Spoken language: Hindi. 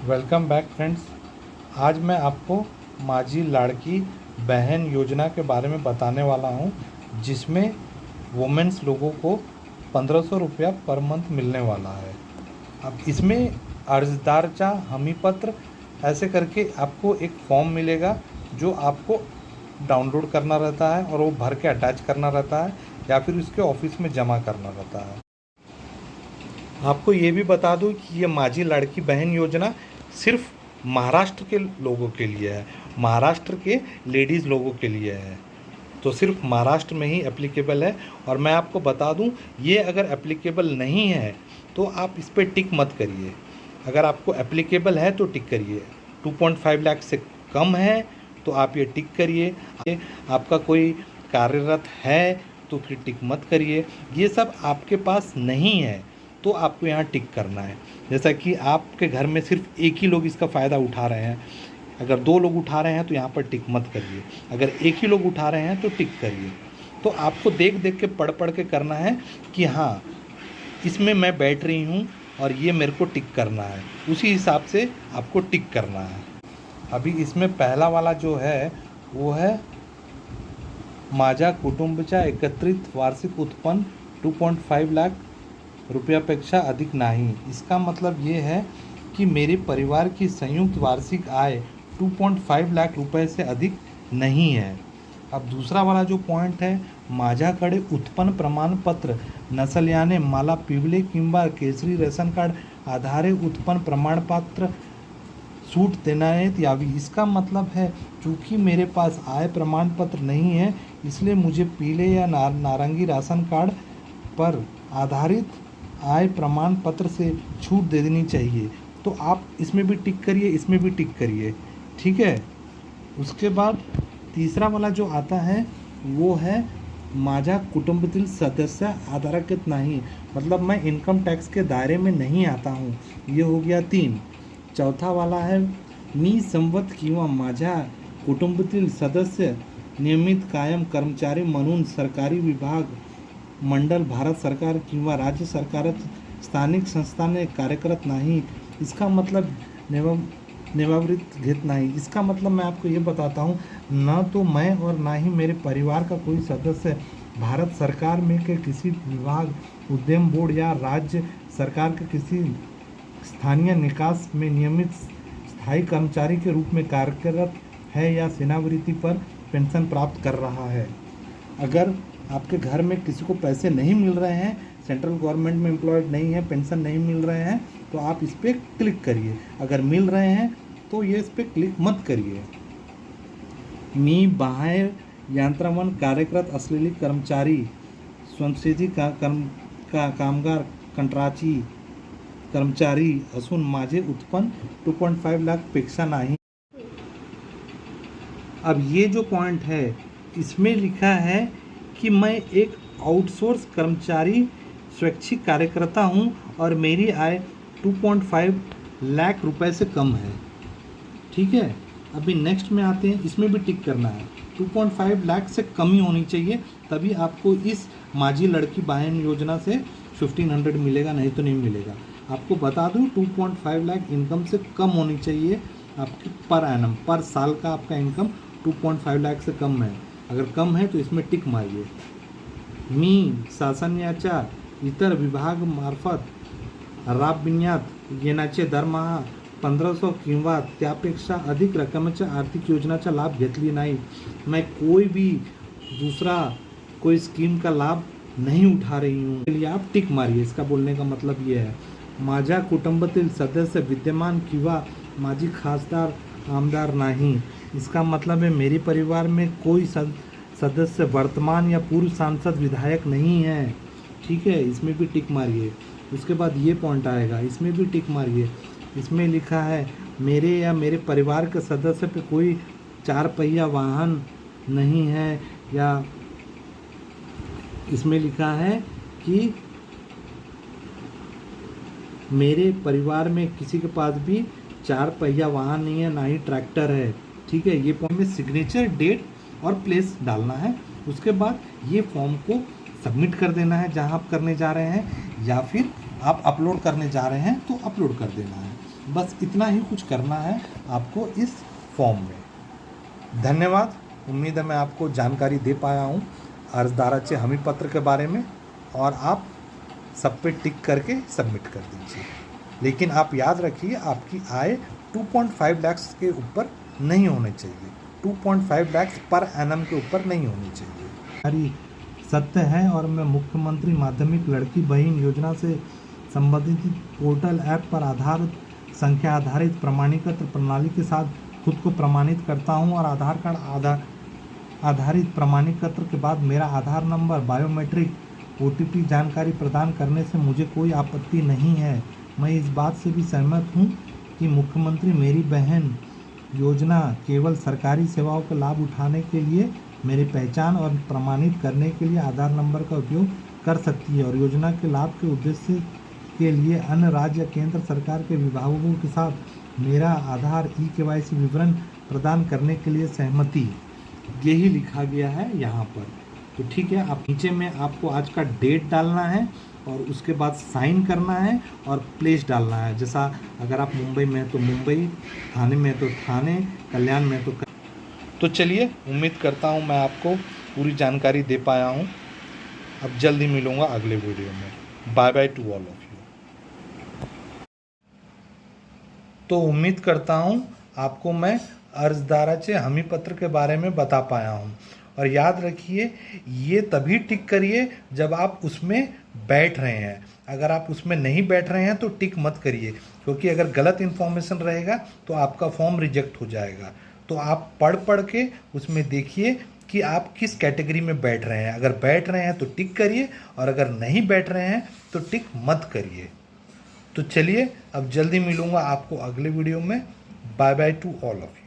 Welcome back friends. आज मैं आपको माझी लाड़की बहन योजना के बारे में बताने वाला हूं, जिसमें वुमेन्स लोगों को 1500 रुपया पर मंथ मिलने वाला है। अब इसमें अर्जदारचा हमी पत्र ऐसे करके आपको एक फॉर्म मिलेगा, जो आपको डाउनलोड करना रहता है और वो भर के अटैच करना रहता है या फिर उसके ऑफिस में जमा करना रहता है। आपको ये भी बता दूं कि ये माझी लाड़की बहन योजना सिर्फ महाराष्ट्र के लोगों के लिए है, महाराष्ट्र के लेडीज़ लोगों के लिए है, तो सिर्फ महाराष्ट्र में ही एप्लीकेबल है। और मैं आपको बता दूं, ये अगर एप्लीकेबल नहीं है तो आप इस पर टिक मत करिए। अगर आपको एप्लीकेबल है तो टिक करिए, 2.5 लाख से कम है तो आप ये टिक करिए। आपका कोई कार्यरत है तो फिर टिक मत करिए। ये सब आपके पास नहीं है तो आपको यहाँ टिक करना है। जैसा कि आपके घर में सिर्फ एक ही लोग इसका फ़ायदा उठा रहे हैं, अगर 2 लोग उठा रहे हैं तो यहाँ पर टिक मत करिए। अगर एक ही लोग उठा रहे हैं तो टिक करिए। तो आपको देख देख के पढ़ पढ़ के करना है कि हाँ, इसमें मैं बैठ रही हूँ और ये मेरे को टिक करना है, उसी हिसाब से आपको टिक करना है। अभी इसमें पहला वाला जो है वो है माझ्या कुटुंबाचा एकत्रित वार्षिक उत्पन्न 2.5 लाख रुपयापेक्षा अधिक नहीं। इसका मतलब ये है कि मेरे परिवार की संयुक्त वार्षिक आय 2.5 लाख रुपए से अधिक नहीं है। अब दूसरा वाला जो पॉइंट है, माझ्याकडे उत्पन्न प्रमाणपत्र नसल्याने मला पिवळे किंवा केसरी रेशन कार्ड आधारे उत्पन्न प्रमाणपत्र सूट देण्यात यावी। इसका मतलब है, चूँकि मेरे पास आय प्रमाण पत्र नहीं है, इसलिए मुझे पीले या नारंगी राशन कार्ड पर आधारित आय प्रमाण पत्र से छूट दे देनी चाहिए। तो आप इसमें भी टिक करिए, इसमें भी टिक करिए, ठीक है। उसके बाद तीसरा वाला जो आता है वो है माझ्या कुटुंबातील सदस्य आधारकृत नहीं, मतलब मैं इनकम टैक्स के दायरे में नहीं आता हूँ, ये हो गया 3। चौथा वाला है मी संवत किंवा माझ्या कुटुंबातील सदस्य नियमित कायम कर्मचारी म्हणून सरकारी विभाग मंडल भारत सरकार किंवा राज्य सरकारत स्थानिक संस्थाने कार्यरत नहीं। इसका मतलब सेवानिवृत्त घेत नहीं। इसका मतलब मैं आपको ये बताता हूँ, ना तो मैं और ना ही मेरे परिवार का कोई सदस्य भारत सरकार में के किसी विभाग, उद्यम बोर्ड या राज्य सरकार के किसी स्थानीय निकास में नियमित स्थायी कर्मचारी के रूप में कार्यरत है या सेवानिवृत्ति पर पेंशन प्राप्त कर रहा है। अगर आपके घर में किसी को पैसे नहीं मिल रहे हैं, सेंट्रल गवर्नमेंट में एम्प्लॉयड नहीं है, पेंशन नहीं मिल रहे हैं, तो आप इस पर क्लिक करिए। अगर मिल रहे हैं तो ये इस पर क्लिक मत करिए। मी बाहेर यंत्रवण कार्यरत असलेली कर्मचारी, स्वयंसेवी कामगार, कंत्राटी कर्मचारी असून माझे उत्पन्न 2.5 लाखपेक्षा नाही। अब ये जो पॉइंट है, इसमें लिखा है कि मैं एक आउटसोर्स कर्मचारी स्वैच्छिक कार्यकर्ता हूं और मेरी आय 2.5 लाख रुपए से कम है, ठीक है। अभी नेक्स्ट में आते हैं, इसमें भी टिक करना है, 2.5 लाख से कम ही होनी चाहिए, तभी आपको इस माझी लड़की बहन योजना से 1500 मिलेगा, नहीं तो नहीं मिलेगा। आपको बता दूं, 2.5 लाख इनकम से कम होनी चाहिए आपकी पर एनम, पर साल का आपका इनकम 2.5 लाख से कम है। अगर कम है तो इसमें टिक मारिए। मी शासनाच्या इतर विभाग मार्फत राबविण्यात येण्याचे दरमहा 1500 किंवा त्यापेक्षा अधिक रकमेच्या आर्थिक योजनाचा लाभ घेतली नाही। मैं कोई भी दूसरा कोई स्कीम का लाभ नहीं उठा रही हूँ, इसलिए आप टिक मारिए। इसका बोलने का मतलब ये है, माझ्या कुटुंबातील सदस्य विद्यमान किंवा माझी खासदार आमदार नहीं। इसका मतलब है मेरे परिवार में कोई सदस्य वर्तमान या पूर्व सांसद विधायक नहीं है, ठीक है। इसमें भी टिक मारिए। उसके बाद ये पॉइंट आएगा, इसमें भी टिक मारिए। इसमें लिखा है मेरे या मेरे परिवार के सदस्य पे कोई 4 पहिया वाहन नहीं है, या इसमें लिखा है कि मेरे परिवार में किसी के पास भी 4 पहिया वाहन नहीं है, ना ही ट्रैक्टर है, ठीक है। ये फॉर्म में सिग्नेचर, डेट और प्लेस डालना है। उसके बाद ये फॉर्म को सबमिट कर देना है जहां आप करने जा रहे हैं, या फिर आप अपलोड करने जा रहे हैं तो अपलोड कर देना है। बस इतना ही कुछ करना है आपको इस फॉर्म में। धन्यवाद। उम्मीद है मैं आपको जानकारी दे पाया हूँ अर्जदाराचे हमी पत्र के बारे में, और आप सब पे टिक करके सबमिट कर दीजिए। लेकिन आप याद रखिए आपकी आय 2.5 लाख के ऊपर नहीं होने चाहिए, 2.5 लाख पर एनम के ऊपर नहीं होनी चाहिए। अरे सत्य है, और मैं मुख्यमंत्री माध्यमिक लड़की बहन योजना से संबंधित पोर्टल ऐप पर आधार संख्या आधारित प्रमाणीकरण प्रणाली के साथ खुद को प्रमाणित करता हूं, और आधार कार्ड आधारित प्रमाणीकरण के बाद मेरा आधार नंबर बायोमेट्रिक OTP जानकारी प्रदान करने से मुझे कोई आपत्ति नहीं है। मैं इस बात से भी सहमत हूं कि मुख्यमंत्री मेरी बहन योजना केवल सरकारी सेवाओं का लाभ उठाने के लिए मेरी पहचान और प्रमाणित करने के लिए आधार नंबर का उपयोग कर सकती है, और योजना के लाभ के उद्देश्य के लिए अन्य राज्य या केंद्र सरकार के विभागों के साथ मेरा आधार eKYC विवरण प्रदान करने के लिए सहमति, यही लिखा गया है यहाँ पर। तो ठीक है, आप नीचे में आपको आज का डेट डालना है और उसके बाद साइन करना है और प्लेस डालना है। जैसा अगर आप मुंबई में हैं तो मुंबई, थाने में तो थाने, कल्याण में तो चलिए, उम्मीद करता हूँ मैं आपको पूरी जानकारी दे पाया हूँ। अब जल्दी मिलूँगा अगले वीडियो में। Bye bye to all of you. तो उम्मीद करता हूँ आपको मैं अर्जदाराचे हमी पत्र के बारे में बता पाया हूँ। और याद रखिए, ये तभी टिक करिए जब आप उसमें बैठ रहे हैं। अगर आप उसमें नहीं बैठ रहे हैं तो टिक मत करिए, क्योंकि अगर गलत इन्फॉर्मेशन रहेगा तो आपका फॉर्म रिजेक्ट हो जाएगा। तो आप पढ़ के उसमें देखिए कि आप किस कैटेगरी में बैठ रहे हैं। अगर बैठ रहे हैं तो टिक करिए, और अगर नहीं बैठ रहे हैं तो टिक मत करिए। तो चलिए, अब जल्दी मिलूँगा आपको अगले वीडियो में। Bye bye to all of you.